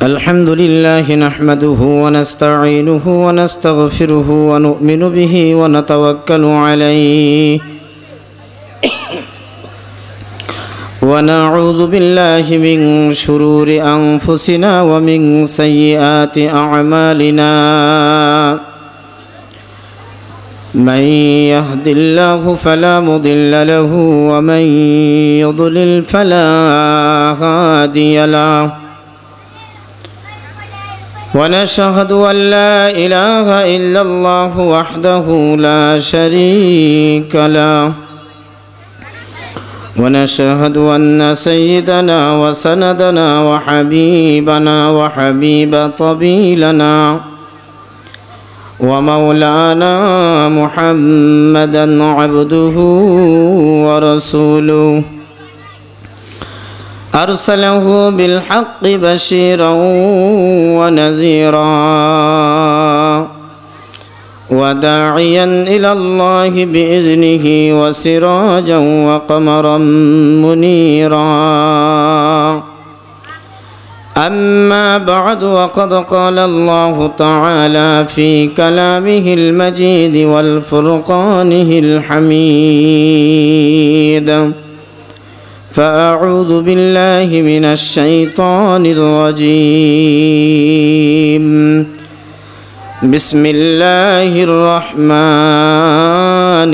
الحمد لله نحمده ونستعينه ونستغفره ونؤمن به ونتوكل عليه ونعوذ بالله من شرور أنفسنا ومن سيئات أعمالنا من يهد الله فلا مضل له ومن يضلل فلا هادي له ونشهد أن لا إله إلا الله وحده لا شريك له ونشهد أن سيدنا وسندنا وحبيبنا وحبيب طبيلنا ومولانا محمدا عبده ورسوله أرسله بالحق بشيرا ونذيرا وداعيا إلى الله بإذنه وسراجا وقمرا منيرا أما بعد وقد قال الله تعالى في كلامه المجيد والفرقانه الحميد فأعوذ بالله من الشيطان الرجيم بسم الله الرحمن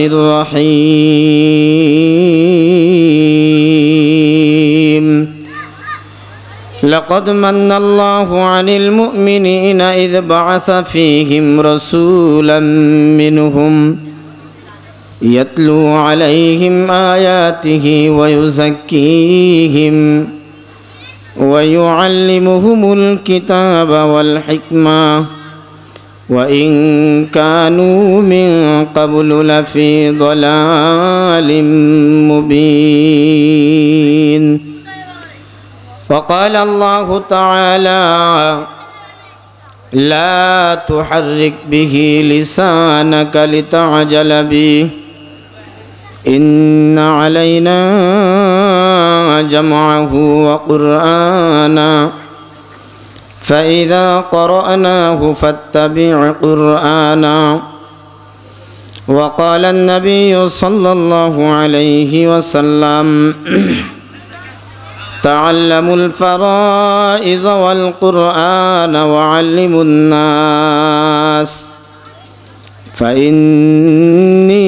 الرحيم لقد من الله عن المؤمنين إذ بعث فيهم رسولا منهم يتلو عليهم آياته ويزكيهم ويعلمهم الكتاب والحكمة وإن كانوا من قبل لفي ضلال مبين وقال الله تعالى لا تحرك به لسانك لتعجل به إن علينا جمعه وقرآنا فإذا قرأناه فاتبع قرآنا وقال النبي صلى الله عليه وسلم تعلموا الفرائض والقرآن وعلموا الناس فإني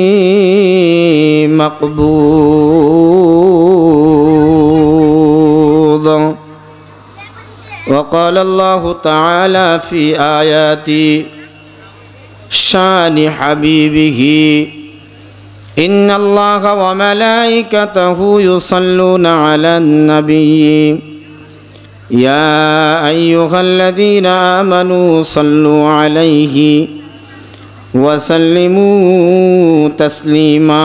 مقبوض وقال الله تعالى في آيات شان حبيبه إن الله وملائكته يصلون على النبي يا أيها الذين آمنوا صلوا عليه وسلموا تسليما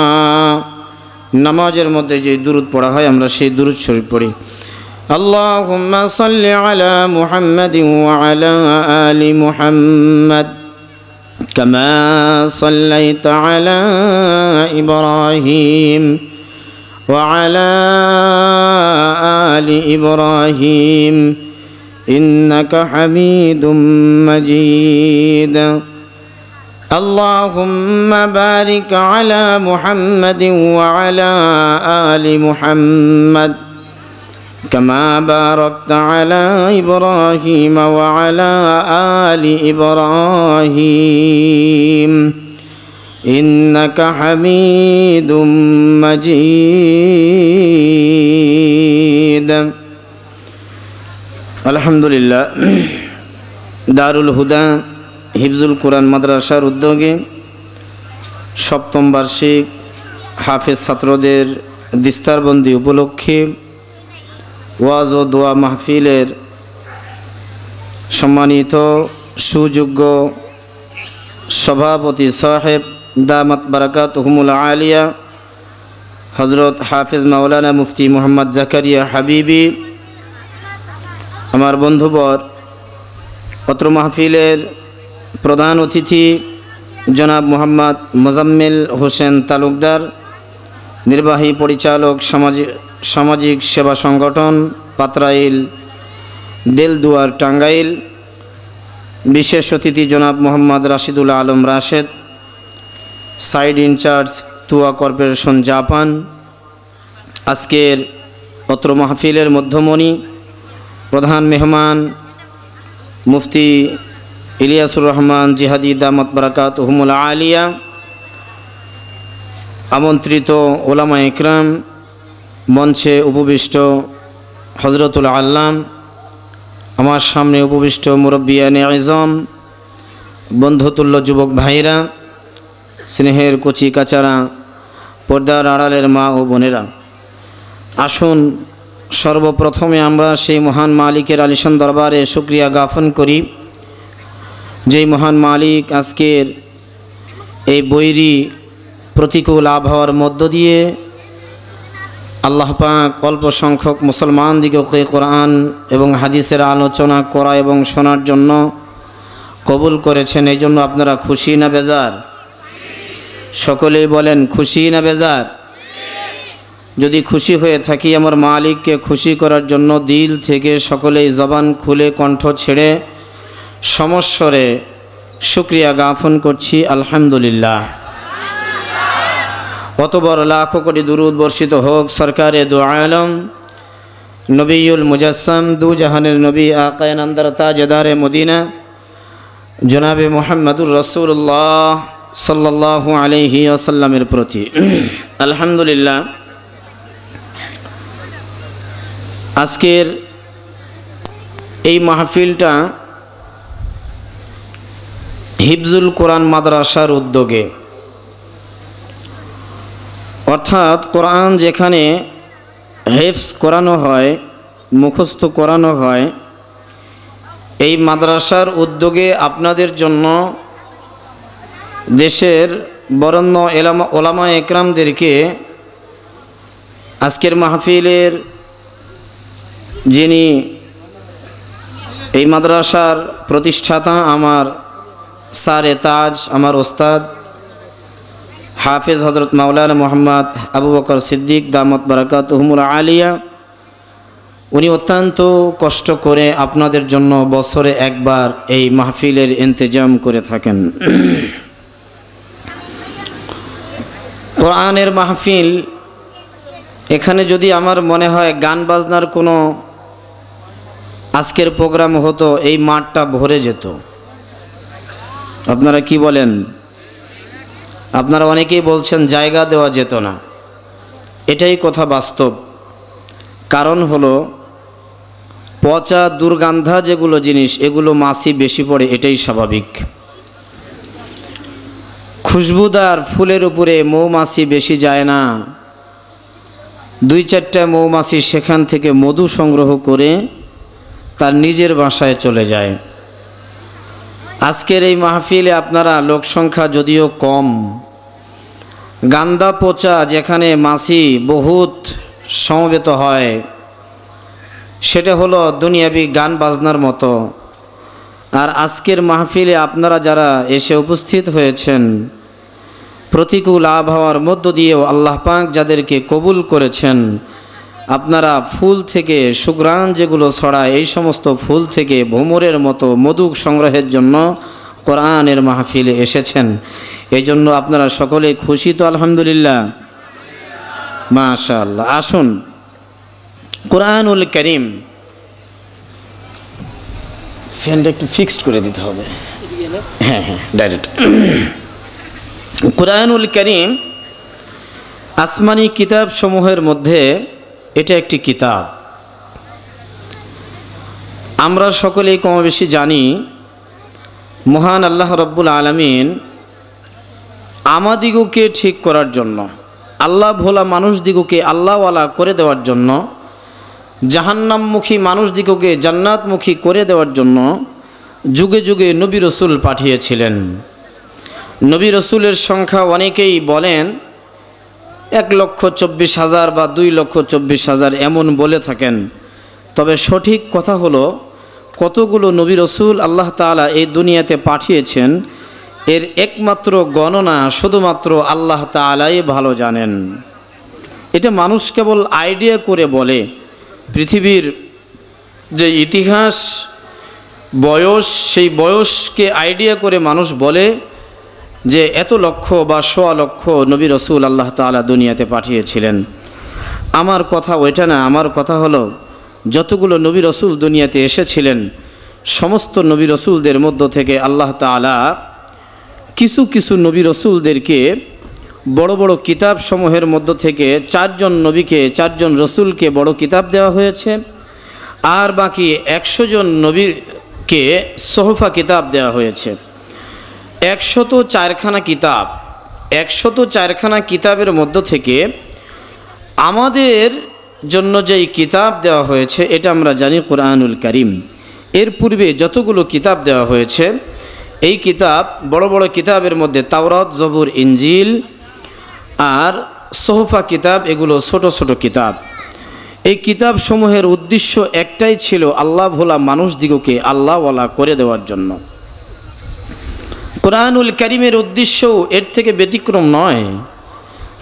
নামাজের মধ্যে যে দুরূদ পড়া হয় আমরা সেই দুরূদ শরীফ পড়ি اللهم صل على محمد وعلى آل محمد كما صليت على إبراهيم وعلى آل إبراهيم إنك حميد مجيد اللهم بارك على محمد وعلى آل محمد كما باركت على إبراهيم وعلى آل إبراهيم إنك حميد مجيد الحمد لله দারুল হুদা হিফজুল কোরআন মাদ্রাসার উদ্যোগে সপ্তম বার্ষিক হাফেজ ছাত্রদের দিস্তারবন্দি উপলক্ষে ওয়াজ ও দোয়া মাহফিলের সম্মানিত সুযোগ্য সভাপতি সাহেব দামাত বারাকাতুহুমুল আলিয়া হযরত হাফেজ মাওলানা মুফতি মোহাম্মদ জাকারিয়া হাবিবি, আমার বন্ধুবর অত্র মাহফিলের प्रधान अतिथि जनाब मोहम्मद मुजम्मिल हुसैन तालुकदार নির্বাহী পরিচালক সামাজিক সেবা সংগঠন পাতরাইল দেলদুয়ার টাঙ্গাইল, বিশেষ অতিথি জনাব Mohammad Rashidul Alam Rashed, side in charge Tuya corporation Japan, আজকের পত্র মাহফিলের মধ্যমণি প্রধান মেহমান মুফতি ইলিয়াসুর রহমান জিহাদি দামাত বারাকাতুহুমুল আলিয়া, আমন্ত্রিত ওলামা ইকরাম, মঞ্চে উপবিষ্ট হজরতুল আল্লাম, আমার সামনে উপবিষ্ট মুরব্বিয়ানে আজম, বন্ধুতুল্য যুবক ভাইরা, স্নেহের কচি কাচারা, পর্দার আড়ালের মা ও বোনেরা, আসুন সর্বপ্রথমে আমরা সেই মহান মালিকের আলিশান দরবারে শুকরিয়া জ্ঞাপন করি, যেই মহান মালিক আজকের এই বৈরী প্রতিকূল আবহাওয়ার মধ্য দিয়ে আল্লাহ পাক অল্প সংখ্যক মুসলমান দিগকে কোরআন এবং হাদিসের আলোচনা করা এবং শোনার জন্য কবুল করেছেন। এই জন্য আপনারা খুশি না বেজার? সকলেই বলেন খুশি না বেজার? যদি খুশি হয়ে থাকি, আমার মালিককে খুশি করার জন্য দিল থেকে সকলেই জবান খুলে কণ্ঠ ছেড়ে সমস্বরে শুকরিয়া জ্ঞাপন করছি আলহামদুলিল্লাহ। অতবর লাখো কোটি দুরুদ বর্ষিত হোক সরকারে দু আলম নবীউল মুজাসসাম দু জাহানের নবী আকায়ে নামদার তাজদারে মদিনা জনাবে মুহাম্মদুর রাসূলুল্লাহ সাল্লাল্লাহু আলাইহি ওয়াসাল্লামের প্রতি। আলহামদুলিল্লাহ, আজকের এই মাহফিলটা হিফজুল কোরআন মাদ্রাসার উদ্যোগে, অর্থাৎ কোরআন যেখানে হেফজ করানো হয়, মুখস্থ করানো হয়, এই মাদ্রাসার উদ্যোগে আপনাদের জন্য দেশের বরেণ্য ওলামা একরামদেরকে আজকের মাহফিলের যিনি এই মাদ্রাসার প্রতিষ্ঠাতা, আমার সারে তাজ, আমার ওস্তাদ হাফেজ হজরত মাওলানা মোহাম্মদ আবু বকর সিদ্দিক দামত বারাকাতুহুমুল আলিয়া, উনি অত্যন্ত কষ্ট করে আপনাদের জন্য বছরে একবার এই মাহফিলের ইন্তজাম করে থাকেন। কোরআনের মাহফিল, এখানে যদি আমার মনে হয় গান বাজনার কোনো আজকের প্রোগ্রাম হতো, এই মাঠটা ভরে যেত। আপনারা কি বলেন? আপনারা অনেকেই বলছেন জায়গা দেওয়া যেত না, এটাই কথা বাস্তব। কারণ হলো পচা দুর্গন্ধা যেগুলো জিনিস, এগুলো মাছি বেশি পড়ে, এটাই স্বাভাবিক। খুশবুদার ফুলের উপরে মৌমাছি বেশি যায় না, দুই চারটা মৌমাছি সেখান থেকে মধু সংগ্রহ করে তার নিজের বাসায় চলে যায়। আজকের এই মাহফিলে আপনারা লোক সংখ্যা যদিও কম, গান্দা পচা যেখানে মাছি বহুত সমবেত হয়, সেটা হলো দুনিয়াবি গান বাজনার মতো। আর আজকের মাহফিলে আপনারা যারা এসে উপস্থিত হয়েছেন, প্রতিকূল আবহাওয়ার মধ্য দিয়েও আল্লাহ পাক যাদেরকে কবুল করেছেন, আপনারা ফুল থেকে সুঘ্রাণ যেগুলো ছড়ায়, এই সমস্ত ফুল থেকে ভ্রমরের মতো মধু সংগ্রহের জন্য কোরআনের মাহফিলে এসেছেন। এই জন্য আপনারা সকলে খুশি তো? আলহামদুলিল্লাহ, মাশাআল্লাহ। আসুন, কোরআনুল কারীম, ফ্যানটা একটু ফিক্সড করে দিতে হবে। হ্যাঁ হ্যাঁ, ডাইরেক্ট। কোরআনুল কারীম আসমানি কিতাব সমূহের মধ্যে এটা একটি কিতাব। আমরা সকলেই কম বেশি জানি, মহান আল্লাহ রব্বুল আলামিন আমাদিগকে ঠিক করার জন্য, আল্লাহ ভোলা মানুষদিগকে আল্লাহওয়ালা করে দেওয়ার জন্য, জাহান্নামমুখী মানুষদিগকে জান্নাতমুখী করে দেওয়ার জন্য যুগে যুগে নবী রসুল পাঠিয়েছিলেন। নবী রসুলের সংখ্যা অনেকেই বলেন 1,24,000 বা 2,24,000 এমন বলে থাকেন। তবে সঠিক কথা হলো কতগুলো নবী রসুল আল্লাহ তাআলা এই দুনিয়াতে পাঠিয়েছেন, এর একমাত্র গণনা শুধুমাত্র আল্লাহ তাআলাই ভালো জানেন। এটা মানুষ কেবল আইডিয়া করে বলে। পৃথিবীর যে ইতিহাস, বয়স, সেই বয়সকে আইডিয়া করে মানুষ বলে যে এত লক্ষ বা সোয়া লক্ষ নবী রসুল আল্লাহ তাআলা দুনিয়াতে পাঠিয়েছিলেন। আমার কথা ওইটা না, আমার কথা হলো যতগুলো নবী রসুল দুনিয়াতে এসেছিলেন সমস্ত নবী রসুলদের মধ্য থেকে আল্লাহ তাআলা কিছু কিছু নবী রসুলদেরকে বড় বড় কিতাব সমূহের মধ্য থেকে 4 জন নবীকে, 4 জন রসুলকে বড় কিতাব দেওয়া হয়েছে, আর বাকি 100 জন নবীকে সোহফা কিতাব দেওয়া হয়েছে। 104খানা কিতাব, 104খানা কিতাবের মধ্য থেকে আমাদের জন্য যেই কিতাব দেওয়া হয়েছে এটা আমরা জানি কোরআনুল কারীম। এর পূর্বে যতগুলো কিতাব দেওয়া হয়েছে এই কিতাব বড় বড় কিতাবের মধ্যে তাওরাত, জবুর, ইনজিল আর সোহফা কিতাব, এগুলো ছোট ছোট কিতাব। এই কিতাব সমূহের উদ্দেশ্য একটাই ছিল আল্লাহ ভোলা মানুষদিগকে আল্লাহওয়ালা করে দেওয়ার জন্য। কোরআনুল কারীমের উদ্দেশ্যও এর থেকে ব্যতিক্রম নয়।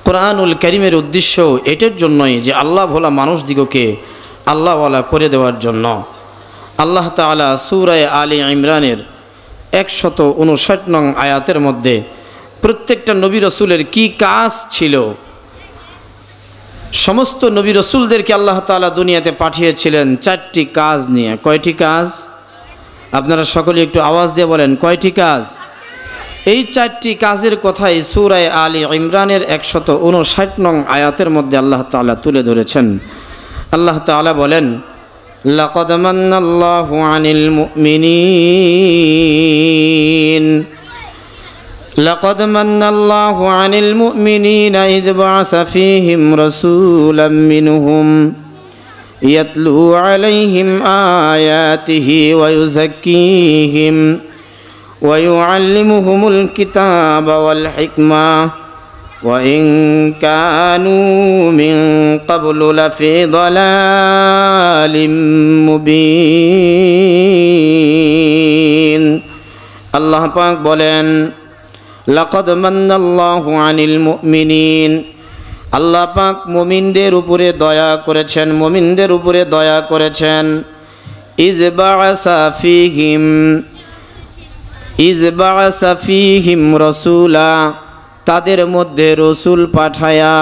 কোরআনুল কারীমের উদ্দেশ্য এটার জন্যই যে আল্লাহ ভোলা মানুষদিগকে আল্লাহওয়ালা করে দেওয়ার জন্য। আল্লাহ তাআলা সূরা আলে ইমরানের 159 নং আয়াতের মধ্যে প্রত্যেকটা নবী রসুলের কি কাজ ছিল, সমস্ত নবী রসুলদেরকে আল্লাহ তাআলা দুনিয়াতে পাঠিয়েছিলেন 4টি কাজ নিয়ে। কয়টি কাজ? আপনারা সকলে একটু আওয়াজ দিয়ে বলেন, কয়টি কাজ? এই 4টি কাজের কথাই সূরা আলে ইমরানের 159 নং আয়াতের মধ্যে আল্লাহ তাআলা তুলে ধরেছেন। আল্লাহ তাআলা বলেন, লাকাদ মান্নাল্লাহু আনিল মুমিনিন لقد من الله عن المؤمنين إذ بعث فيهم رسولا منهم يتلو عليهم آياته ويزكيهم ويعلمهم الكتاب والحكمة وإن كانوا من قبل لفي ضلال مبين। الله পাক বলেন, লাকাদ মান্নাল্লাহু আনিল মুমিনিন, আল্লাহ পাক মুমিনদের উপরে দয়া করেছেন, মুমিনদের উপরে দয়া করেছেন। ইজ বাআসা ফীহিম রাসূলা, তাদের মধ্যে রসুল পাঠায়া,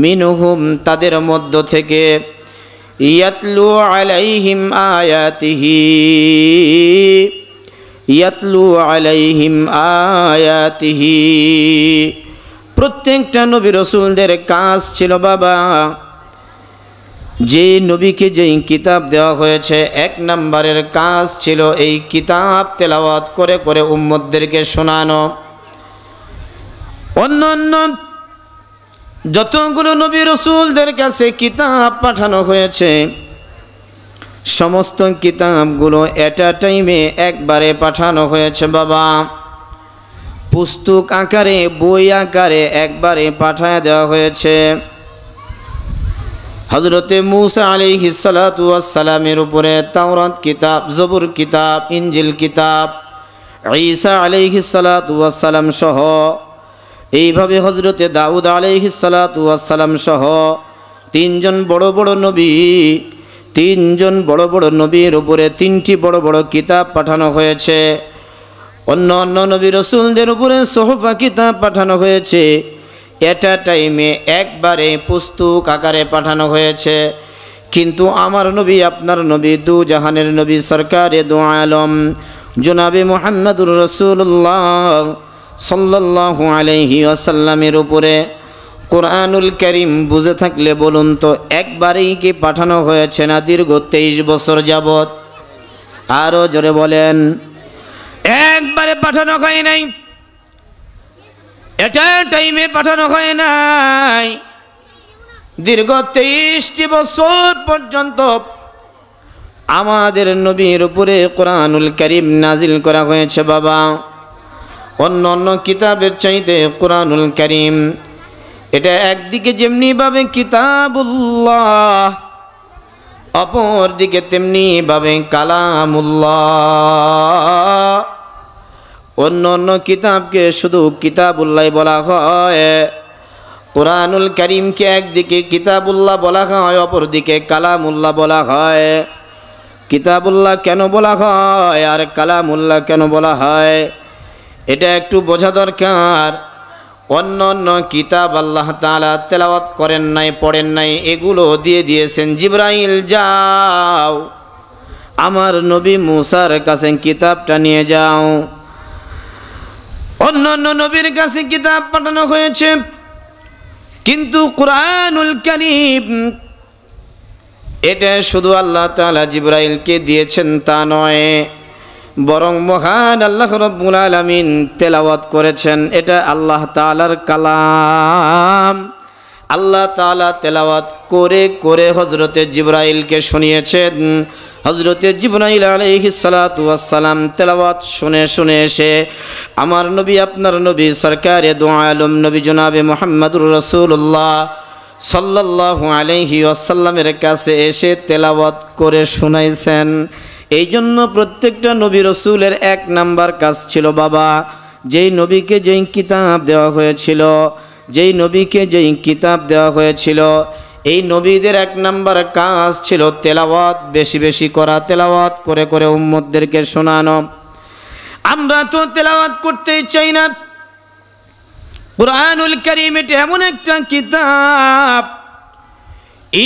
মিনহুম তাদের মধ্য থেকে, ইয়াতলু আলাইহিম আয়াতিহি, ইয়াতলু আলাইহিম আয়াতিহি। প্রত্যেকটা নবী রসুলদের কাজ ছিল বাবা, যে নবীকে যেই কিতাব দেওয়া হয়েছে 1 নম্বরের কাজ ছিল এই কিতাব তেলাওয়াত করে করে উম্মতদেরকে শোনানো। অন্যান্য যতগুলো নবী রসুলদের কাছে কিতাব পাঠানো হয়েছে সমস্ত কিতাবগুলো এটা টাইমে একবারে পাঠানো হয়েছে বাবা। পুস্তক আকারে, বই আকারে একবারে পাঠায় দেওয়া হয়েছে। হযরতে মূসা আলাইহিস সালাতু ওয়াস সালামের উপরে তাওরাত কিতাব, জবুর কিতাব, ইনজিল কিতাব, ঈসা আলাইহিস সালাতু ওয়াস সালাম সহ, এইভাবে হযরতে দাউদ আলাইহিস সালাতু ওয়াস সালাম সহ 3 জন বড় বড় নবী, 3 জন বড় বড় নবীর উপরে 3টি বড় বড় কিতাব পাঠানো হয়েছে। অন্য অন্য নবী রসুলদের উপরে সোহফা কিতাব পাঠানো হয়েছে। এটা টাইমে একবারে পুস্তক আকারে পাঠানো হয়েছে। কিন্তু আমার নবী, আপনার নবী, দু জাহানের নবী, সরকারে দু আলম জনাবে মুহাম্মদুর রাসূলুল্লাহ সাল্লাল্লাহু আলাইহি ওয়াসাল্লামের উপরে কোরআনুল কারীম বুঝে থাকলে বলুন তো একবারেই কি পাঠানো হয়েছে না দীর্ঘ 23 বছর যাবত? আরো জোরে বলেন, একবারে পাঠানো হয় নাই, এটা টাইমে পাঠানো হয় নাই। দীর্ঘ 23টি বছর পর্যন্ত আমাদের নবীর উপরে কোরআনুল কারীম নাজিল করা হয়েছে বাবা। অন্য অন্য কিতাবের চাইতে কোরআনুল কারীম এটা একদিকে যেমনি ভাবে কিতাবুল্লাহ, অপর দিকে তেমনি ভাবে কালামুল্লাহ। অন্য অন্য কিতাবকে শুধু কিতাবুল্লাহ বলা হয়, কুরআনুল কারীমকে একদিকে কিতাবুল্লাহ বলা হয়, অপরদিকে কালামুল্লাহ বলা হয়। কিতাবুল্লাহ কেন বলা হয় আর কালামুল্লাহ কেন বলা হয়, এটা একটু বোঝা দরকার। অন্য অন্য কিতাব আল্লাহ তাআলা তেলাওয়াত করেন নাই, পড়েন নাই, এগুলো দিয়ে দিয়েছেন জিবরাইল যাও আমার নবী মুসার কাছে কিতাবটা নিয়ে যাও। অন্য অন্য নবীর কাছে কিতাব পাঠানো হয়েছে, কিন্তু কুরআনুল কারীম এটা শুধু আল্লাহ তাআলা জিবরাইলকে দিয়েছেন তা নয়, বরং মহান আল্লাহ রাব্বুল আলামিন তেলাওয়াত করেছেন। এটা আল্লাহ তাআলার কালাম। আল্লাহ তাআলা তেলাওয়াত করে করে হযরতে জিবরাইলকে শুনিয়েছেন। হযরতে জিবরাইল আলাইহিস সালাতু ওয়াস সালাম তেলাওয়াত শুনে শুনে এসে আমার নবী, আপনার নবী সরকারে দু আলম নবী জনাবে মুহাম্মদুর রাসূলুল্লাহ সাল্লাল্লাহু আলাইহি ওয়াসাল্লামের কাছে এসে তেলাওয়াত করে শুনাইছেন। এই জন্য প্রত্যেকটা নবী রসুলের এক নাম্বার কাজ ছিল বাবা, যেই নবীকে যেই কিতাব দেওয়া হয়েছিল, যেই নবীকে যেই কিতাব দেওয়া হয়েছিল, এই নবীদের এক নাম্বার কাজ ছিল তেলাওয়াত বেশি বেশি করা, তেলাওয়াত করে করে উম্মতদেরকে শোনানো। আমরা তো তেলাওয়াত করতেই চাই না। কুরআনুল কারীম এটা এমন একটা কিতাব,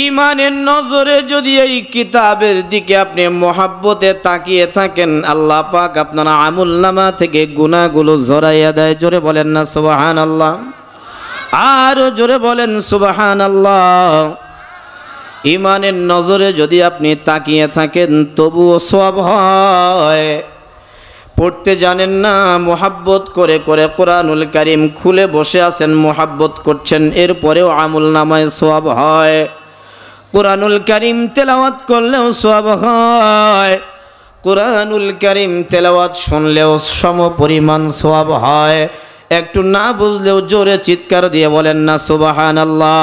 ঈমানের নজরে যদি এই কিতাবের দিকে আপনি মহব্বতে তাকিয়ে থাকেন, আল্লাহ পাক আপনার আমুলনামা থেকে গুনাহগুলো ঝরাইয়া দেয়। জোরে বলেন না সুবহানাল্লাহ, আরো জোরে বলেন সুবহানাল্লাহ। ঈমানের নজরে যদি আপনি তাকিয়ে থাকেন তবুও সওয়াব হয়। পড়তে জানেন না, মোহাব্বত করে করে কুরআনুল কারীম খুলে বসে আছেন, মোহাব্বত করছেন, এরপরেও আমুলনামায় সওয়াব হয়। কুরআনুল কারীম তেলাওয়াত করলেও সওয়াব হয়, কুরআনুল কারীম তেলাওয়াত শুনলেও সম পরিমাণ সওয়াব হয়। একটু না বুঝলেও জোরে চিৎকার দিয়ে বলেন না সুবহানাল্লাহ।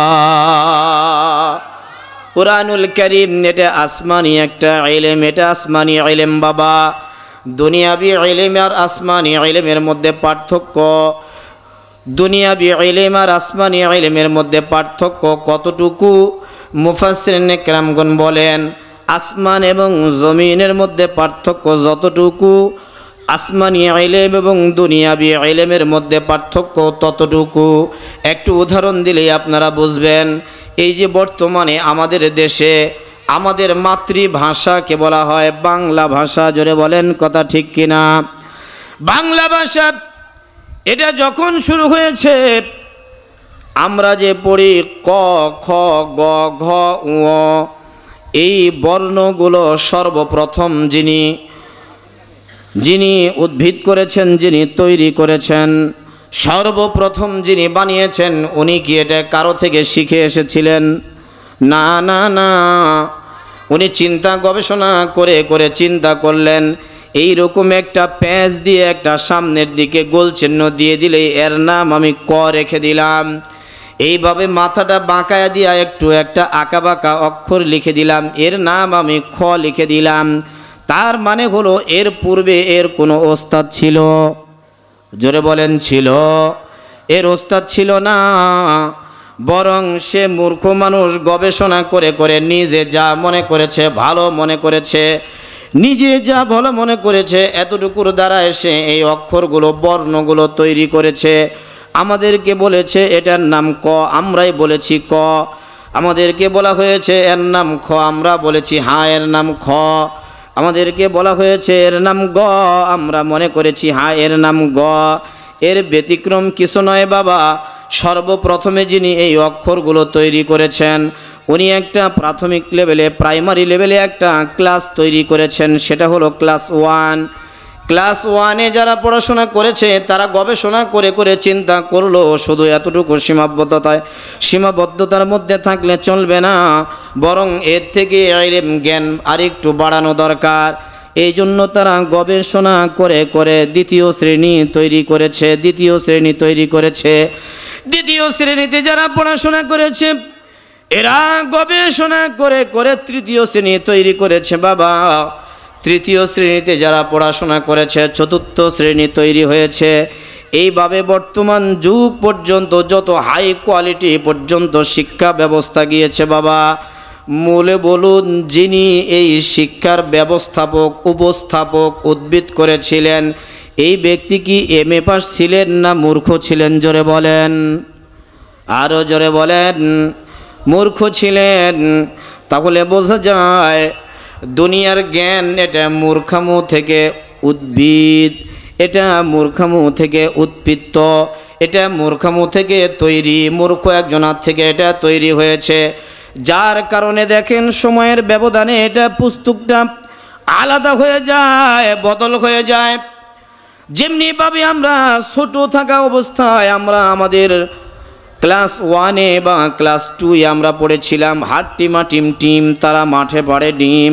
কুরআনুল কারীম এটা আসমানি একটা ইলম, এটা আসমানি ইলম বাবা। দুনিয়াবি ইলম আর আসমানি ইলমের মধ্যে পার্থক্য, দুনিয়াবি ইলম আর আসমানি ইলমের মধ্যে পার্থক্য কতটুকু? মুফাসসিরিনে কেরামগণ বলেন আসমান এবং জমিনের মধ্যে পার্থক্য যতটুকু, আসমানি ইলম এবং দুনিয়াবি ইলমের মধ্যে পার্থক্য ততটুকু। একটু উদাহরণ দিলেই আপনারা বুঝবেন। এই যে বর্তমানে আমাদের দেশে আমাদের মাতৃভাষাকে বলা হয় বাংলা ভাষা, জোরে বলেন কথা ঠিক কিনা? বাংলা ভাষা এটা যখন শুরু হয়েছে, আমরা যে পড়ি ক, খ, গ, ঘ, ঙ, এই বর্ণগুলো সর্বপ্রথম যিনি উদ্ভিদ করেছেন, যিনি তৈরি করেছেন, সর্বপ্রথম যিনি বানিয়েছেন, উনি কি এটা কারো থেকে শিখে এসেছিলেন? না না না, উনি চিন্তা গবেষণা করে করে চিন্তা করলেন এই রকম একটা প্যাঁচ দিয়ে একটা সামনের দিকে গোল চিহ্ন দিয়ে দিলেই এর নাম আমি ক রেখে দিলাম। এইভাবে মাথাটা বাঁকায়া দিয়া একটু একটা আঁকা বাঁকা অক্ষর লিখে দিলাম, এর নাম আমি খ লিখে দিলাম। তার মানে হলো এর পূর্বে এর কোনো ওস্তাদ ছিল? জোরে বলেন ছিল? এর ওস্তাদ ছিল না, বরং সে মূর্খ মানুষ গবেষণা করে করে নিজে যা মনে করেছে, ভালো মনে করেছে, নিজে যা ভালো মনে করেছে, এতটুকুর দ্বারা এসে এই অক্ষরগুলো বর্ণগুলো তৈরি করেছে। আমাদেরকে বলেছে এটার নাম ক, আমরাই বলেছি ক। আমাদেরকে বলা হয়েছে এর নাম খ, আমরা বলেছি হ্যাঁ এর নাম খ। আমাদেরকে বলা হয়েছে এর নাম গ, আমরা মনে করেছি হ্যাঁ এর নাম গ। এর ব্যতিক্রম কিছু নয় বাবা। সর্বপ্রথমে যিনি এই অক্ষরগুলো তৈরি করেছেন, উনি একটা প্রাথমিক লেভেলে, প্রাইমারি লেভেলে একটা ক্লাস তৈরি করেছেন, সেটা হলো ক্লাস 1। ক্লাস 1-এ যারা পড়াশোনা করেছে তারা গবেষণা করে করে চিন্তা করলো শুধু এতটুকু সীমাবদ্ধতার মধ্যে থাকলে চলবে না, বরং এর থেকে ইলম জ্ঞান আরেকটু বাড়ানো দরকার। এই জন্য তারা গবেষণা করে করে দ্বিতীয় শ্রেণী তৈরি করেছে। দ্বিতীয় শ্রেণীতে যারা পড়াশোনা করেছে এরা গবেষণা করে করে তৃতীয় শ্রেণী তৈরি করেছে বাবা। তৃতীয় শ্রেণীতে যারা পড়াশোনা করেছে চতুর্থ শ্রেণী তৈরি হয়েছে। এইভাবে বর্তমান যুগ পর্যন্ত যত হাই কোয়ালিটি পর্যন্ত শিক্ষা ব্যবস্থা গিয়েছে বাবা, মূলে বলুন যিনি এই শিক্ষার ব্যবস্থাপক উপস্থাপক উদ্ভিদ করেছিলেন এই ব্যক্তি কি MA পাস ছিলেন না মূর্খ ছিলেন? জোরে বলেন, আরও জোরে বলেন। মূর্খ ছিলেন। তাহলে বোঝা যায় দুনিয়ার জ্ঞান এটা মূর্খামু থেকে উদ্ভিদ, এটা মূর্খামু থেকে উৎপত্ত, এটা মূর্খামু থেকে তৈরি, মূর্খ একজনের থেকে এটা তৈরি হয়েছে। যার কারণে দেখেন সময়ের ব্যবধানে এটা পুস্তকটা আলাদা হয়ে যায়, বদল হয়ে যায়। যেমনিভাবে আমরা ছোট থাকা অবস্থায় আমরা আমাদের ক্লাস 1 বা ক্লাস 2 আমরা পড়েছিলাম হাট্টিমা টিম টিম তারা মাঠে পাড়ে ডিম,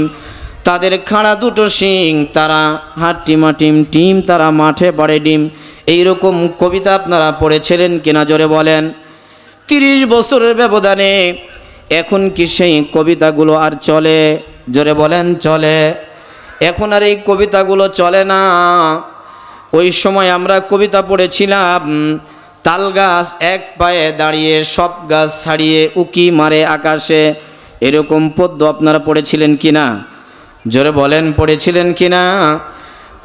তাদের খাড়া দুটো শিং তারা হাট্টিমা টিম টিম তারা মাঠে পাড়ে ডিম। এইরকম কবিতা আপনারা পড়েছিলেন কিনা? জোরে বলেন। 30 বছরের ব্যবধানে এখন কি সেই কবিতাগুলো আর চলে? জোরে বলেন, চলে? এখন আর এই কবিতাগুলো চলে না। ওই সময় আমরা কবিতা পড়েছিলাম তাল গাছ এক পায়ে দাঁড়িয়ে সব গাছ ছাড়িয়ে উকি মারে আকাশে, এরকম পদ্য আপনারা পড়েছিলেন কিনা? জোরে বলেন, পড়েছিলেন কিনা?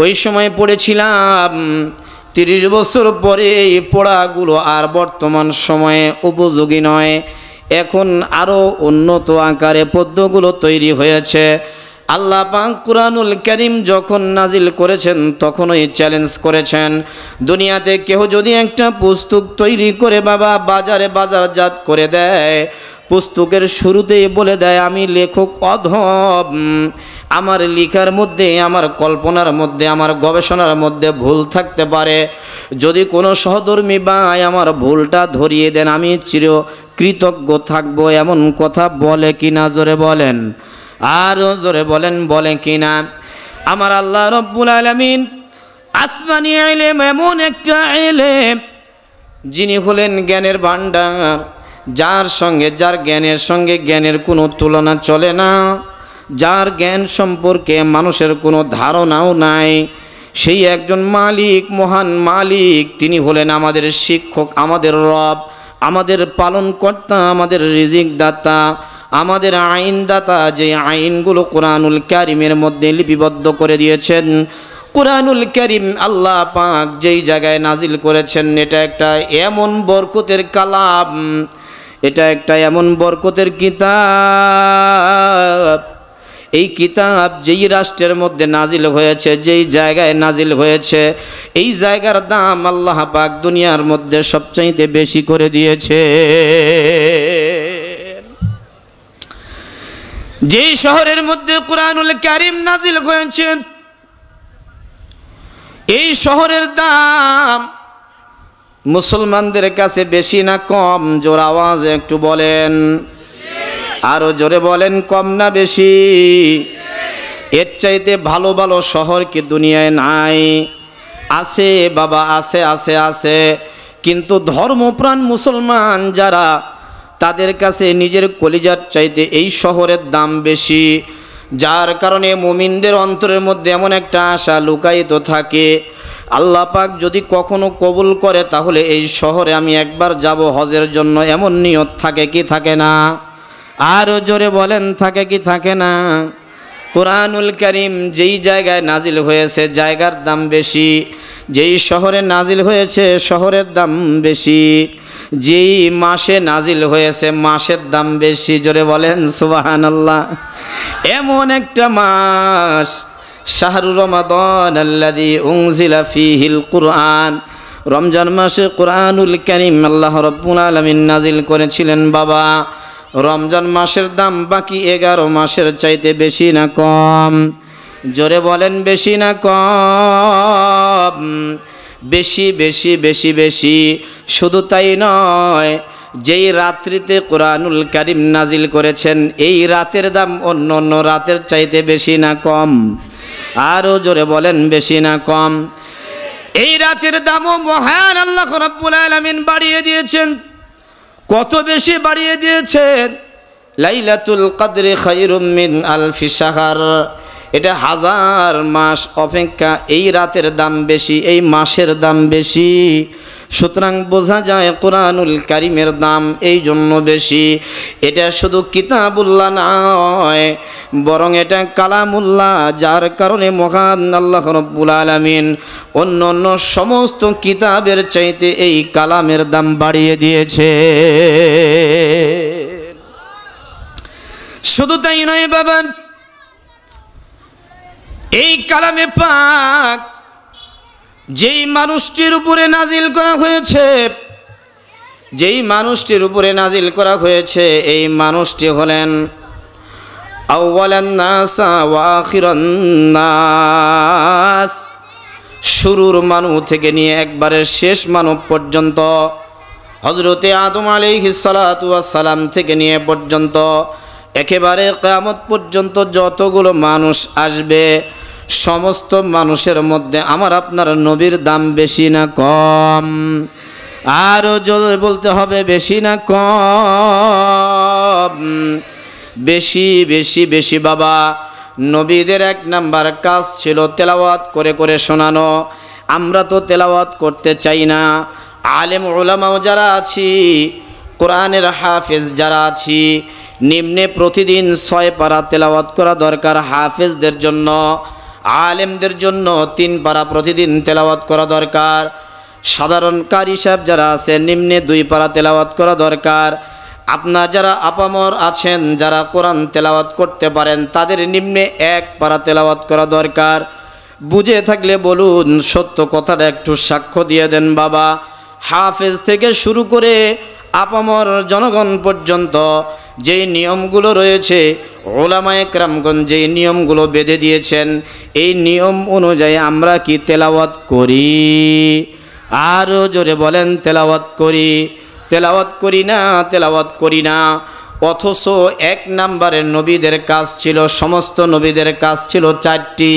ওই সময় পড়েছিলাম। 30 বছর পরে এই পড়াগুলো আর বর্তমান সময়ে উপযোগী নয়। এখন আরও উন্নত আকারে পদ্যগুলো তৈরি হয়েছে। আল্লাহ পাক কুরআনুল কারীম যখন নাজিল করেছেন তখনই চ্যালেঞ্জ করেছেন, দুনিয়াতে কেউ যদি একটা পুস্তক তৈরি করে বাবা বাজারে বাজারজাত করে দেয়, পুস্তকের শুরুতেই বলে দেয় আমি লেখক অধম, আমার লেখার মধ্যে আমার কল্পনার মধ্যে আমার গবেষণার মধ্যে ভুল থাকতে পারে, যদি কোনো সহধর্মী ভাই আমার ভুলটা ধরিয়ে দেন আমি চির কৃতজ্ঞ থাকব, এমন কথা বলে কিনা? জোরে বলেন, আরও জোরে বলেন, বলে কিনা? আমার আল্লাহ রব্বুল আলামিন আসমানি ইলম এমন একটা ইলম যিনি হলেন জ্ঞানের ভাণ্ডার, যার জ্ঞানের সঙ্গে জ্ঞানের কোনো তুলনা চলে না, যার জ্ঞান সম্পর্কে মানুষের কোনো ধারণাও নাই, সেই একজন মালিক, মহান মালিক, তিনি হলেন আমাদের শিক্ষক, আমাদের রব, আমাদের পালনকর্তা, আমাদের রিজিক দাতা, আমাদের আইন দাতা, যে আইনগুলো কোরআনুল কারীমের মধ্যে লিপিবদ্ধ করে দিয়েছেন। কোরআনুল কারীম আল্লাহ পাক যেই জায়গায় নাজিল করেছেন এটা একটা এমন বরকতের কালাম, এটা একটা এমন বরকতের কিতাব। এই কিতাব যেই রাষ্ট্রের মধ্যে নাজিল হয়েছে, যেই জায়গায় নাজিল হয়েছে, এই জায়গার দাম আল্লাহ পাক দুনিয়ার মধ্যে সবচাইতে বেশি করে দিয়েছে। যেই শহরের মধ্যে কোরআনুল কারীম নাজিল হয়েছে এই শহরের দাম মুসলমানদের কাছে বেশি না কম? জোর আওয়াজে একটু বলেন, আরো জোরে বলেন, কম না বেশি? এর চাইতে ভালো ভালো শহর কি দুনিয়ায় নাই? আছে বাবা, আছে আছে আছে। কিন্তু ধর্মপ্রাণ মুসলমান যারা, তাদের কাছে নিজের কলিজার চাইতে এই শহরের দাম বেশি, যার কারণে মুমিনদের অন্তরের মধ্যে এমন একটা আশা লুকায়িত থাকে, আল্লাহ পাক যদি কখনো কবুল করে তাহলে এই শহরে আমি একবার যাব হজের জন্য, এমন নিয়ত থাকে কি থাকে না? আরও জোরে বলেন, থাকে কি থাকে না? কোরআনুল কারীম যেই জায়গায় নাজিল হয়েছে জায়গার দাম বেশি, যেই শহরে নাজিল হয়েছে শহরের দাম বেশি, যেই মাসে নাজিল হয়েছে মাসের দাম বেশি। জোরে বলেন সুবহানাল্লাহ। এমন একটা মাস শাহরুর রমাদান আল্লাযী উনজিলা ফীহিল কুরআন, রমজান মাসে কোরআনুল কারীম আল্লাহ রাব্বুল আলামিন নাজিল করেছিলেন বাবা। রমজান মাসের দাম বাকি 11 মাসের চাইতে বেশি না কম? জোরে বলেন, বেশি না কম? বেশি বেশি বেশি বেশি। শুধু তাই নয়, যেই রাত্রিতে কোরআনুল কারীম নাজিল করেছেন এই রাতের দাম অন্য অন্য রাতের চাইতে বেশি না কম? আরও জোরে বলেন, বেশি না কম? এই রাতের দামও মহান আল্লাহ রাব্বুল আলামিন বাড়িয়ে দিয়েছেন। কত বেশি বাড়িয়ে দিয়েছেন! লাইলাতুল কদরে খায়রুম মিন আলফি শাহর, এটা হাজার মাস অপেক্ষা এই রাতের দাম বেশি, এই মাসের দাম বেশি। সুতরাং বোঝা যায় কোরআনুল কারীমের দাম এই জন্য বেশি। এটা শুধু কিতাবুল্লাহ নয়, বরং এটা কালামুল্লাহ, যার কারণে মহান আল্লাহ রাব্বুল আলামিন অন্য অন্য সমস্ত কিতাবের চাইতে এই কালামের দাম বাড়িয়ে দিয়েছে। শুধু তাই নয় বাবা, এই কালামে পাক যেই মানুষটির উপরে নাজিল করা হয়েছে, যেই মানুষটির উপরে নাজিল করা হয়েছে, এই মানুষটি হলেন আউওয়ালান নাস ওয়া আখিরান নাস, শুরুর মানব থেকে নিয়ে একবারে শেষ মানব পর্যন্ত, হযরতে আদম আলাইহিস সালাতু ওয়াস সালাম থেকে নিয়ে পর্যন্ত একেবারে কিয়ামত পর্যন্ত যতগুলো মানুষ আসবে, সমস্ত মানুষের মধ্যে আমার আপনার নবীর দাম বেশি না কম? আরও জোরে বলতে হবে, বেশি না কম? বেশি বেশি বেশি বাবা। নবীদের এক নাম্বার কাজ ছিল তেলাওয়াত করে করে শোনানো। আমরা তো তেলাওয়াত করতে চাই না। আলেম উলামাও যারা আছি, কোরআনের হাফেজ যারা আছি, নিম্নে প্রতিদিন 6 পারা তেলাওয়াত করা দরকার হাফেজদের জন্য, আলেমদের জন্য 3 পারা প্রতিদিন তেলাওয়াত করা দরকার। সাধারণ কারি সাহেব যারা আছেন নিম্নে 2 পারা তেলাওয়াত করা দরকার। আপনার যারা আপামর আছেন, যারা কোরআন তেলাওয়াত করতে পারেন, তাদের নিম্নে 1 পারা তেলাওয়াত করা দরকার। বুঝে থাকলে বলুন, সত্য কথাটা একটু সাক্ষ্য দিয়ে দেন বাবা। হাফেজ থেকে শুরু করে আপামর জনগণ পর্যন্ত যেই নিয়মগুলো রয়েছে, উলামায়ে কেরামগণ যেই নিয়মগুলো বেঁধে দিয়েছেন, এই নিয়ম অনুযায়ী আমরা কি তেলাওয়াত করি? আরও জোরে বলেন, তেলাওয়াত করি? তেলাওয়াত করি না, তেলাওয়াত করি না। অথচ 1 নাম্বারের নবীদের কাজ ছিল, সমস্ত নবীদের কাজ ছিল 4টি।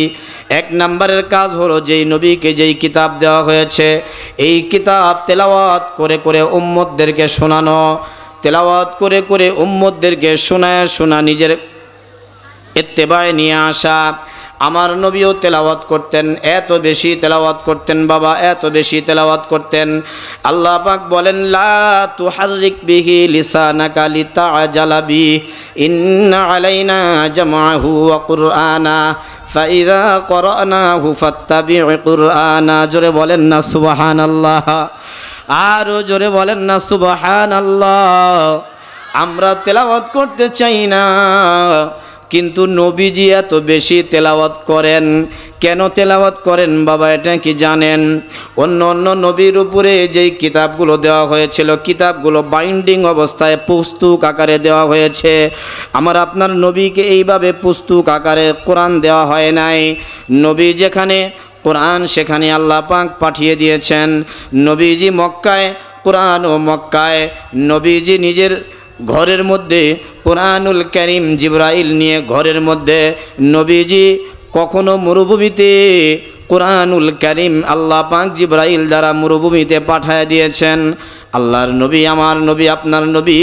1 নাম্বারের কাজ হলো যেই নবীকে যেই কিতাব দেওয়া হয়েছে, এই কিতাব তেলাওয়াত করে করে উম্মতদেরকে শোনানো, তেলাওয়াত করে করে উম্মতদেরকে শোনা নিজের ইত্তেবায় নিয়ে আসা। আমার নবীও তেলাওয়াত করতেন, এত বেশি তেলাওয়াত করতেন বাবা, এত বেশি তেলাওয়াত করতেন। আল্লাহ পাক বলেন, লা তুহাররিক বিহি লিসানাকা লিতাআজালা বি, ইন্না আলাইনা জামআহু ওয়া কুরআনা ফাইযা ক্বরানাহু ফাত্তাবি' কুরআনা। জোরে বলেন না সুবহানাল্লাহ? আরও জোরে বলেন না সুবহানাল্লাহ? আমরা তেলাওয়াত করতে চাই না, কিন্তু নবীজি এত বেশি তেলাওয়াত করেন। কেন তেলাওয়াত করেন বাবা, এটা কি জানেন? অন্য অন্য নবীর উপরে যেই কিতাবগুলো দেওয়া হয়েছিল, কিতাবগুলো বাইন্ডিং অবস্থায় পুস্তক আকারে দেওয়া হয়েছে। আমার আপনার নবীকে এইভাবে পুস্তক আকারে কোরআন দেওয়া হয় নাই। নবী যেখানে কোরআন, সেখানে আল্লাহ পাক পাঠিয়ে দিয়েছেন। নবীজি মক্কায়, কোরআন ও মক্কায়। নবীজি নিজের ঘরের মধ্যে কোরআনুল কারীম জিবরাইল নিয়ে ঘরের মধ্যে। নবীজি কখনো মরুভূমিতে কোরআনুল কারীম আল্লাহ পাক জিবরাইল দ্বারা মরুভূমিতে পাঠিয়ে দিয়েছেন। আল্লাহর নবী, আমার নবী, আপনার নবী,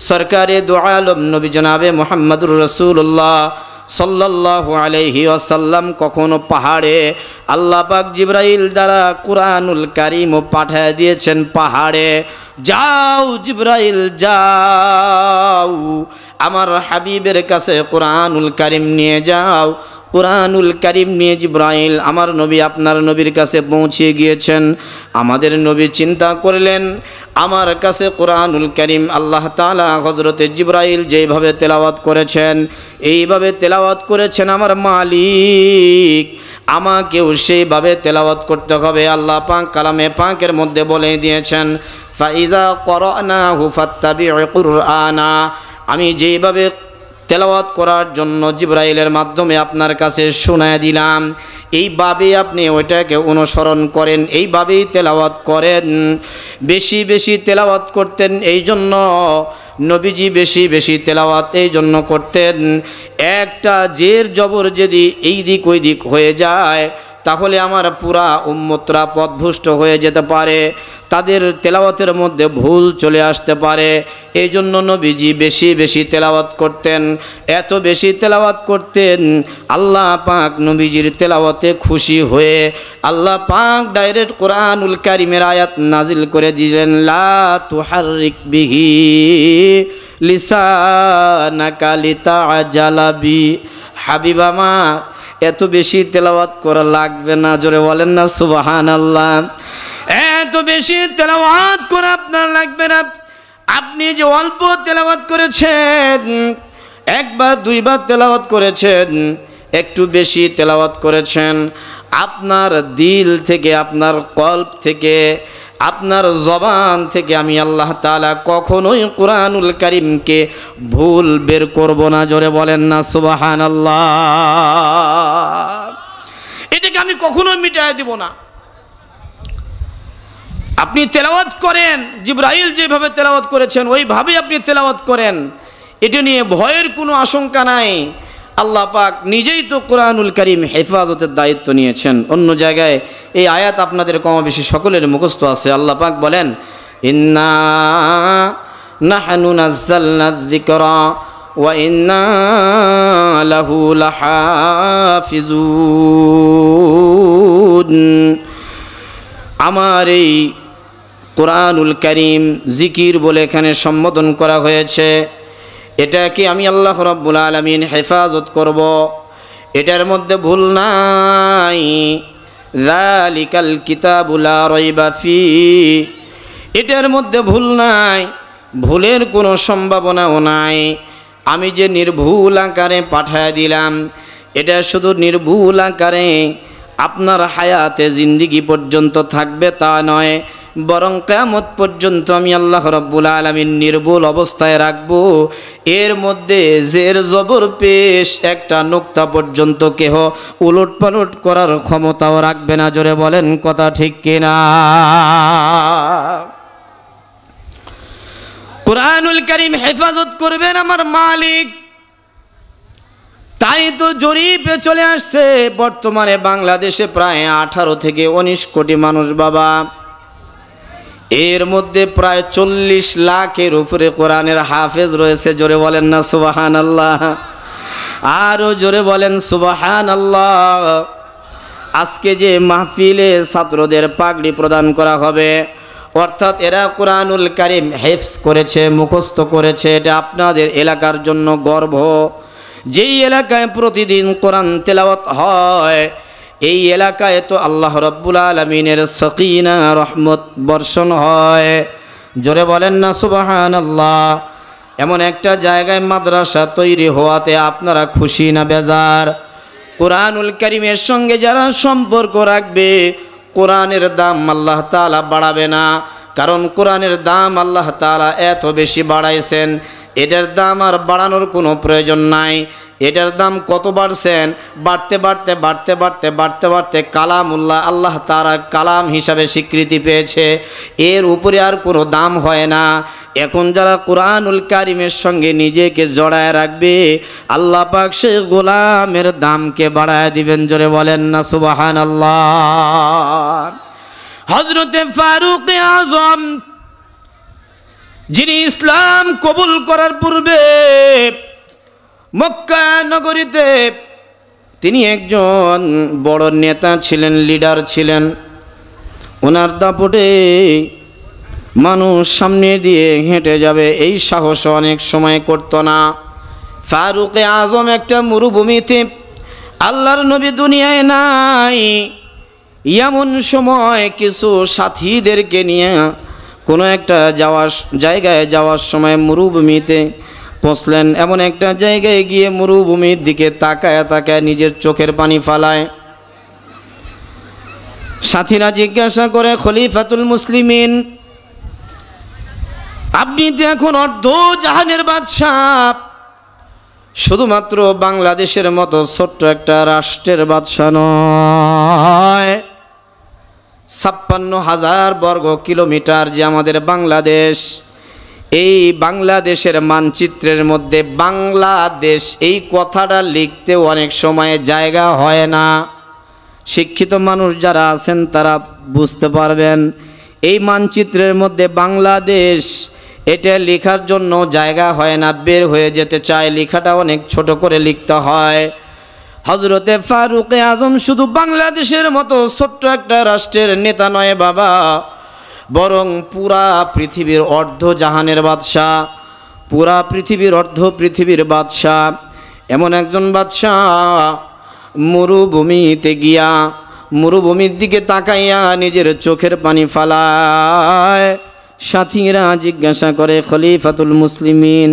সরকারে দু আলম নবী জনাবে মুহাম্মদুর রাসূলুল্লাহ সাল্লাল্লাহু আলাইহি ওয়াসাল্লাম কখনো পাহাড়ে আল্লাহ পাক জিবরাইল দ্বারা কোরআনুল কারীম পাঠিয়ে দিয়েছেন পাহাড়ে। যাও জিবরাইল যাও, আমার হাবিবের কাছে কোরআনুল কারীম নিয়ে যাও। কোরআনুল কারীম নিয়ে জিবরাইল আমার নবী, আপনার নবীর কাছে পৌঁছে গিয়েছেন। আমাদের নবী চিন্তা করলেন, আমার কাছে কোরআনুল কারীম আল্লাহ তাআলা হযরতে জিবরাইল যেইভাবে তেলাওয়াত করেছেন, এইভাবে তেলাওয়াত করেছেন আমার মালিক, আমাকেও সেইভাবে তেলাওয়াত করতে হবে। আল্লাহ পাক কালামে পাকের মধ্যে বলে দিয়েছেন, ফাইজা ক্বরানাহু ফাত্তাবি' কুরআনা। আমি যেইভাবে তেলাওয়াত করার জন্য জিবরাইলের মাধ্যমে আপনার কাছে শোনায় দিলাম, এইভাবেই আপনি ওইটাকে অনুসরণ করেন, এইভাবেই তেলাওয়াত করেন। বেশি বেশি তেলাওয়াত করতেন, এই জন্য নবীজি বেশি বেশি তেলাওয়াত এই জন্য করতেন। একটা জের জবর যদি এই দিক ওই দিক হয়ে যায়, তাহলে আমার পুরা উম্মতরা পথভ্রষ্ট হয়ে যেতে পারে। তাদের তেলাওয়াতের মধ্যে ভুল চলে আসতে পারে। এই জন্য নবীজি বেশি বেশি তেলাওয়াত করতেন। এত বেশি তেলাওয়াত করতেন, আল্লাহ পাক নবীজির তেলাওয়াতে খুশি হয়ে আল্লাহ পাক ডাইরেক্ট কোরআনুল কারীমের আয়াত নাজিল করে দিলেন, লা তুহাররিক বিহি লিসানাকা লিতাআজালা বি। হাবিব আমার, এত বেশি তেলাওয়াত করা লাগবে না, জোরে বলেন না সুবহানাল্লাহ। এত বেশি তেলাওয়াত করা আপনার লাগবে না। আপনি যে অল্প তেলাওয়াত করেছেন, একবার দুইবার তেলাওয়াত করেছেন, একটু বেশি তেলাওয়াত করেছেন, আপনার দিল থেকে, আপনার কল্ব থেকে, আপনার জবান থেকে আমি আল্লাহ তাআলা কখনোই কোরআনুল কারীমকে ভুল বের করব না, জোরে বলেন না সুবহানাল্লাহ। এটাকে আমি কখনোই মিটায় দিব না। আপনি তেলাওয়াত করেন, জিবরাইল যেভাবে তেলাওয়াত করেছেন ওইভাবেই আপনি তেলাওয়াত করেন, এটা নিয়ে ভয়ের কোনো আশঙ্কা নাই। আল্লাহ পাক নিজেই তো কোরআনুল কারীম হেফাজতের দায়িত্ব নিয়েছেন। অন্য জায়গায় এই আয়াত আপনাদের কমবেশি সকলের মুখস্থ আছে। আল্লাহ পাক বলেন, ইন্না নাহনু নাযালনা যিকরা ওয়া ইন্না লাহু লাহাফিজুন। আমার এই কোরআনুল কারীম জিকির বলে এখানে সম্বোধন করা হয়েছে, এটাকে আমি আল্লাহ রাব্বুল আলামিন হেফাজত করব, এটার মধ্যে ভুল নাই। যালিকাল কিতাবু লা রাইবা ফি, এটার মধ্যে ভুল নাই, ভুলের কোনো সম্ভাবনাও নাই। আমি যে নির্ভুল আকারে পাঠায় দিলাম, এটা শুধু নির্ভুল আকারে আপনার হায়াতে জিন্দেগি পর্যন্ত থাকবে তা নয়, বরং কিয়ামত পর্যন্ত আমি আল্লাহ রাব্বুল আলামিন নির্ভুল অবস্থায় রাখবো। এর মধ্যে জের জবর পেশ একটা নোক্তা পর্যন্ত কেহ উলট পালট করার ক্ষমতাও রাখবে না, জোরে বলেন কথা ঠিক কিনা। কোরআনুল কারীম হেফাজত করবেন আমার মালিক। তাই তো জরিপে চলে আসছে বর্তমানে বাংলাদেশে প্রায় 18 থেকে 19 কোটি মানুষ বাবা, এর মধ্যে প্রায় 40 লাখের উপরে কোরআনের হাফেজ রয়েছে, জোরে বলেন না সুবহানাল্লাহ। আরো জোরে বলেন সুবহানাল্লাহ। আজকে যে মাহফিলে ছাত্রদের পাগড়ি প্রদান করা হবে, অর্থাৎ এরা কোরআনুল কারীম হেফজ করেছে, মুখস্থ করেছে, এটা আপনাদের এলাকার জন্য গর্ব। যেই এলাকায় প্রতিদিন কোরআন তেলাওয়াত হয়, এই এলাকায় তো আল্লাহ রাব্বুল আলামিনের সাকিনা রহমত বর্ষণ হয়, জোরে বলেন না সুবহানাল্লাহ। এমন একটা জায়গায় মাদ্রাসা তৈরি হওয়াতে আপনারা খুশি না বেজার? কোরআনুল কারীমের সঙ্গে যারা সম্পর্ক রাখবে, কোরআনের দাম আল্লাহ তাআলা বাড়াবে না, কারণ কোরআনের দাম আল্লাহ তাআলা এত বেশি বাড়াইছেন, এটার দাম আর বাড়ানোর কোনো প্রয়োজন নাই। এটার দাম কত বাড়ছেন, বাড়তে বাড়তে বাড়তে বাড়তে বাড়তে বাড়তে কালামুল্লাহ আল্লাহ তাআলা কালাম হিসাবে স্বীকৃতি পেয়েছে, এর উপরে আর কোনো দাম হয় না। এখন যারা কোরআনুল কারীমের সঙ্গে নিজেকে জড়ায় রাখবে, আল্লাহ পাক সেই গোলামের দামকে বাড়ায় দিবেন, জোরে বলেন না সুবহানাল্লাহ। হযরতে ফারুক আযম, যিনি ইসলাম কবুল করার পূর্বে মক্কা নগরীতে তিনি একজন বড় নেতা ছিলেন, লিডার ছিলেন। ওনার দাপটে মানুষ সামনে দিয়ে হেঁটে যাবে এই সাহস অনেক সময় করত না। ফারুক আজম একটা মরুভূমিতে, আল্লাহর নবী দুনিয়ায় নাই, এমন সময় কিছু সাথীদেরকে নিয়ে কোনো একটা জায়গায় যাওয়ার সময় মরুভূমিতে পৌঁছলেন। এমন একটা জায়গায় গিয়ে মরুভূমির দিকে তাকায় তাকায় নিজের চোখের পানি ফালায়। সাথীরা জিজ্ঞাসা করে, খলিফাতুল মুসলিমিন, আপনি তো এখন অর্ধ জাহানের বাদশাহ, শুধুমাত্র বাংলাদেশের মতো ছোট্ট একটা রাষ্ট্রের বাদশাহ নয়, 56,000 বর্গ কিলোমিটার যে আমাদের বাংলাদেশ, এই বাংলাদেশের মানচিত্রের মধ্যে বাংলাদেশ এই কথাটা লিখতে অনেক সময় জায়গা হয় না। শিক্ষিত মানুষ যারা আছেন তারা বুঝতে পারবেন, এই মানচিত্রের মধ্যে বাংলাদেশ এটা লেখার জন্য জায়গা হয় না, বের হয়ে যেতে চায়, লেখাটা অনেক ছোট করে লিখতে হয়। হযরতে ফারুক আজম শুধু বাংলাদেশের মতো ছোট্ট একটা রাষ্ট্রের নেতা নয় বাবা, বরং পুরা পৃথিবীর অর্ধ জাহানের বাদশাহ, পুরা পৃথিবীর অর্ধ পৃথিবীর বাদশাহ। এমন একজন বাদশাহ মরুভূমিতে গিয়া মরুভূমির দিকে তাকাইয়া নিজের চোখের পানি ফালায়। সাথীরা জিজ্ঞাসা করে, খলিফাতুল মুসলিমিন,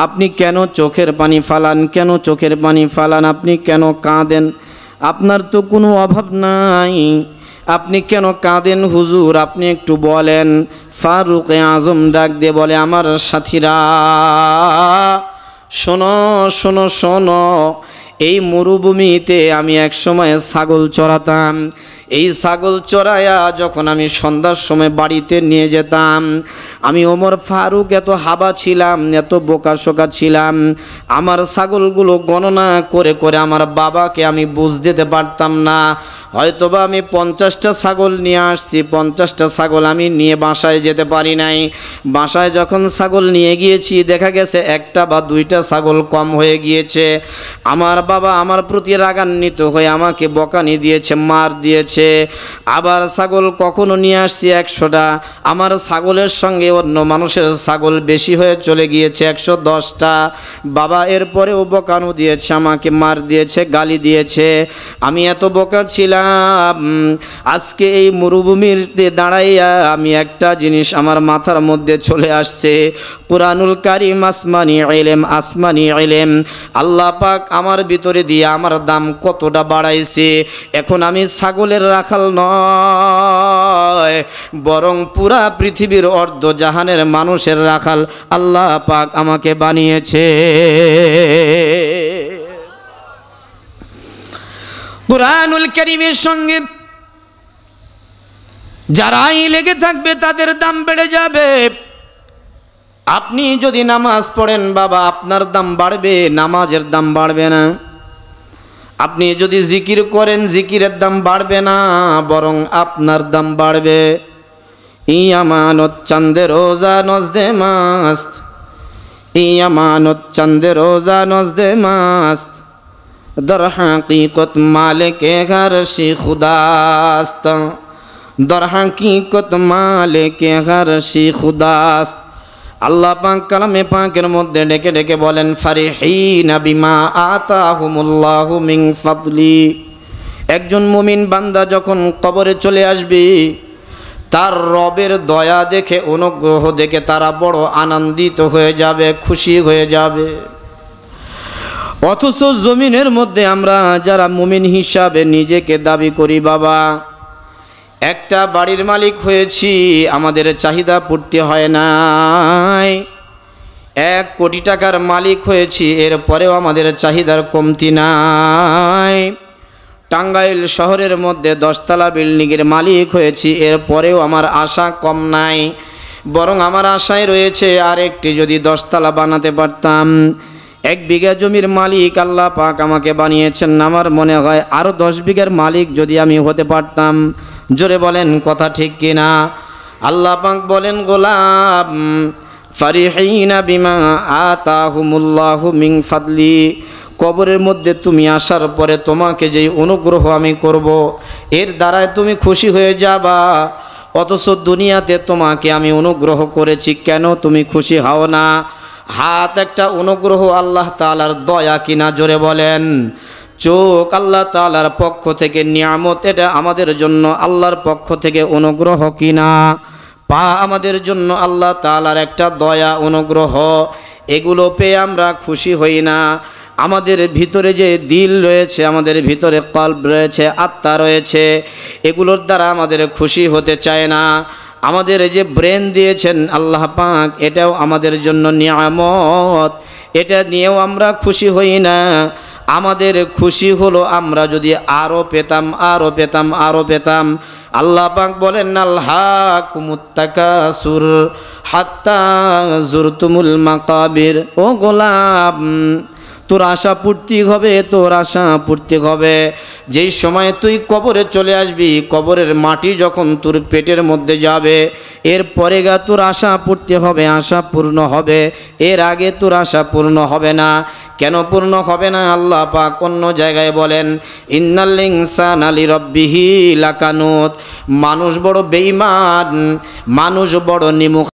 আপনি কেন চোখের পানি ফালান, কেন চোখের পানি ফালান, আপনি কেন কাঁদেন? আপনার তো কোনো অভাব নাই, আপনি কেন কাঁদেন হুজুর, আপনি একটু বলেন। ফারুক আজম ডাক দিয়ে বলে, আমার সাথীরা শোনো শোনো শোনো, এই মরুভূমিতে আমি এক সময় ছাগল চড়াতাম। এই ছাগল চড়াইয়া যখন আমি সন্ধ্যার সময় বাড়িতে নিয়ে যেতাম, আমি ওমর ফারুক এত হাবা ছিলাম, এত বোকাশোকা ছিলাম, আমার ছাগলগুলো গণনা করে করে আমার বাবাকে আমি বুঝ দিতে পারতাম না। হয়তোবা আমি 50টা ছাগল নিয়ে আসছি, 50টা ছাগল আমি নিয়ে বাসায় যেতে পারি নাই। বাসায় যখন ছাগল নিয়ে গিয়েছি, দেখা গেছে একটা বা দুইটা ছাগল কম হয়ে গিয়েছে। আমার বাবা আমার প্রতি রাগান্বিত হয়ে আমাকে বকানি দিয়েছে, মার দিয়েছে। আবার ছাগল কখনো নিয়ে আসছি 100টা, আমার ছাগলের সঙ্গে অন্য মানুষের ছাগল বেশি হয়ে চলে গিয়েছে 110টা। বাবা এরপরেও বকানো দিয়েছে, আমাকে মার দিয়েছে, গালি দিয়েছে। আমি এত বোকা ছিলাম। আজকে এই মরুভূমির দাঁড়াইয়া আমি একটা জিনিস আমার মাথার মধ্যে চলে আসছে, কুরআনুল কারীম আসমানি ইলম, আসমানি ইলম আল্লাহ পাক আমার ভিতরে দিয়ে আমার দাম কতটা বাড়াইছে। এখন আমি ছাগলের রাখাল নয়, বরং পুরা পৃথিবীর অর্ধ জাহানের মানুষের রাখাল আল্লাহ পাক আমাকে বানিয়েছে। কুরআনুল কারীমের সঙ্গে যারাই লেগে থাকবে তাদের দাম বেড়ে যাবে। আপনি যদি নামাজ পড়েন বাবা, আপনার দাম বাড়বে, নামাজের দাম বাড়বে না। আপনি যদি জিকির করেন, জিকিরের দাম বাড়বে না, বরং আপনার দাম বাড়বে। ইয়ামানত চাঁদে রোজা নজদে মাস্ত, ইয়ামানত চাঁদে রোজা নজদে মাস্ত, দর হাকিকত মালিকে গরশি খুদাস্ত, দর হাকিকত মালিকে গরশি খুদাস্ত। আল্লাহ পাক কালামে পাকের মধ্যে ডেকে ডেকে বলেন, ফারিহিনা বিমা আতাহুমুল্লাহু মিন ফাদলি। একজন মুমিন বান্দা যখন কবরে চলে আসবে, তার রবের দয়া দেখে, অনুগ্রহ দেখে তারা বড় আনন্দিত হয়ে যাবে, খুশি হয়ে যাবে। অথচ জমিনের মধ্যে আমরা যারা মুমিন হিসাবে নিজেকে দাবি করি বাবা, একটা বাড়ির মালিক হয়েছি, আমাদের চাহিদা পূর্তি হয় নাই। 1 কোটি টাকার মালিক হয়েছি, এরপরেও আমাদের চাহিদার কমতি নাই। টাঙ্গাইল শহরের মধ্যে 10 তলা বিল্ডিংয়ের মালিক হয়েছি, এরপরেও আমার আশা কম নাই, বরং আমার আশায় রয়েছে আরেকটি যদি 10 তলা বানাতে পারতাম। 1 বিঘা জমির মালিক আল্লাহ পাক আমাকে বানিয়েছেন, আমার মনে হয় আরও 10 বিঘার মালিক যদি আমি হতে পারতাম। জোরে বলেন কথা ঠিক কিনা? আল্লাহ পাক বলেন, গোলাম ফারিহিনা বিমা আতাহুমুল্লাহু মিন ফাদলি, কবরের মধ্যে তুমি আসার পরে তোমাকে যেই অনুগ্রহ আমি করব, এর দ্বারায় তুমি খুশি হয়ে যাবা। অথচ দুনিয়াতে তোমাকে আমি অনুগ্রহ করেছি, কেন তুমি খুশি হও না? হাত একটা অনুগ্রহ আল্লাহ তাআলার দয়া কিনা? জোরে বলেন। চোখ আল্লাহ তাআলার পক্ষ থেকে নিয়ামত, এটা আমাদের জন্য আল্লাহর পক্ষ থেকে অনুগ্রহ কিনা? পা আমাদের জন্য আল্লাহ তাআলার একটা দয়া, অনুগ্রহ। এগুলো পেয়ে আমরা খুশি হই না। আমাদের ভিতরে যে দিল রয়েছে, আমাদের ভিতরে কলব রয়েছে, আত্মা রয়েছে, এগুলোর দ্বারা আমাদের খুশি হতে চায় না। আমাদের যে ব্রেন দিয়েছেন আল্লাহ পাক, এটাও আমাদের জন্য নিয়ামত, এটা নিয়েও আমরা খুশি হই না। আমাদের খুশি হলো আমরা যদি আরও পেতাম, আরও পেতাম, আরও পেতাম। আল্লাহ পাক বলেন, আলহাকুমুত তাকাসুর হাত্তা জুরতুমুল মাকাবির। ও গোলাম, তোর আশা পূর্তি হবে, তোর আশা পূর্তি হবে। যেই সময় তুই কবরে চলে আসবি, কবরের মাটি যখন তোর পেটের মধ্যে যাবে, এরপরে গা তোর আশা পূর্তি হবে, আশা পূর্ণ হবে। এর আগে তোর আশা পূর্ণ হবে না। কেন পূর্ণ হবে না? আল্লাহ পাক অন্য জায়গায় বলেন, ইন্নাল ইনসানা লিরাব্বিহি লাকানুত। মানুষ বড় বেঈমান, মানুষ বড় নিমুখ।